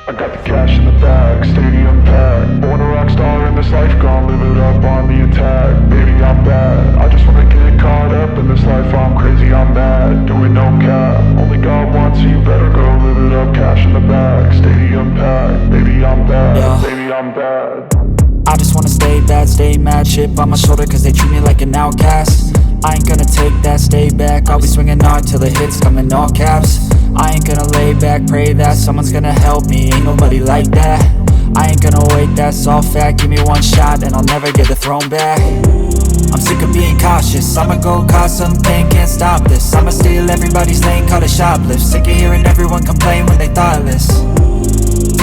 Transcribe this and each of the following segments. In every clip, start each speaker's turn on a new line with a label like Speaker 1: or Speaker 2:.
Speaker 1: I got the cash in the bag, stadium packed. Born a rock star in this life, gon' live it up on the attack. Baby, I'm bad, I just wanna get caught up in this life. I'm crazy, I'm mad, doing no cap. Only God wants you, better go live it up. Cash in the bag, stadium packed. Baby, I'm bad,
Speaker 2: Yeah.
Speaker 1: baby, I'm bad.
Speaker 2: I just wanna stay bad, stay mad. Chip on my shoulder cause they treat me like an outcast. I ain't gonna take that, stay back. I'll be swinging hard till the hits come in all caps. I ain't gonna lay back, pray that someone's gonna help me. Ain't nobody like that. I ain't gonna wait, that's all fact. Give me one shot and I'll never get the throne back. I'm sick of being cautious, I'ma go cause some pain, can't stop this. I'ma steal everybody's lane, call it shoplift. Sick of hearing everyone complain when they thoughtless.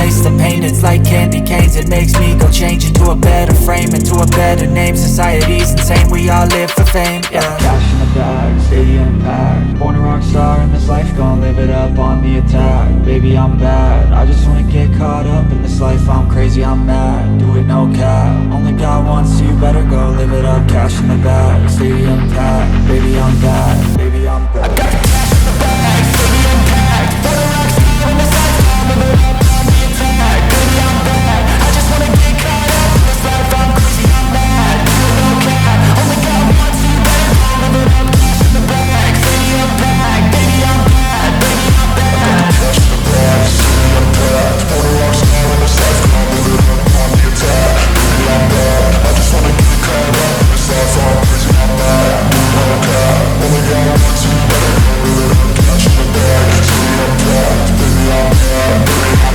Speaker 2: Taste the pain, it's like candy canes. It makes me go change into a better frame, into a better name. Society's insane, we all live for fame, yeah. Cash in the bag, stadium packed. Born a rock star in this life, gon' live it up on the attack. Baby, I'm bad, I just wanna get caught up in this life. I'm crazy, I'm mad, do it no cap. Only God wants you, better go live it up. Cash in the bag, stadium packed. Baby, I'm bad, baby, I'm bad. I got the cash in the bag, stadium packed. Born a rock star in this life, gon' live it up on the attack. Baby, I'm bad, I just wanna get caught up in this life. I'm crazy, I'm mad, do it no cap. Only God wants you, better go live it up. Cash in the bag, stadium packed. Baby, I'm bad, baby, I'm bad.
Speaker 1: Cash in the bag, stadium packed. Born a rock star in this life, gon' live it up on the attack. Baby, I'm bad, I just wanna get caught up in this life. I'm crazy, I'm mad, do it no cap. Only God wants you, better go live it up. Cash in the bag, stadium packed. Baby, I'm bad, baby, I'm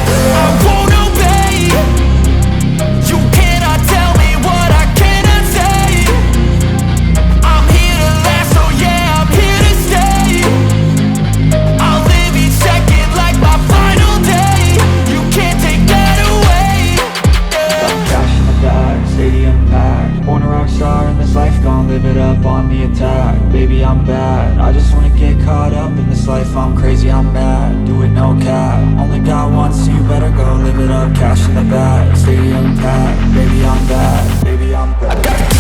Speaker 1: bad.
Speaker 2: I won't obey. You cannot tell me what I cannot say. I'm here to last, so yeah, I'm here to stay. I'll live each second like my final day. You can't take that away, yeah. Cash in the bag, stadium packed. Born a rock star in this life, gon' live it up on the attack. Baby, I'm bad, I just wanna get caught up in this life. I'm crazy, I'm mad, do it no cap. Only God wants you, better go live it up. Cash in the bag, stadium packed. Baby, I'm bad, baby, I'm bad.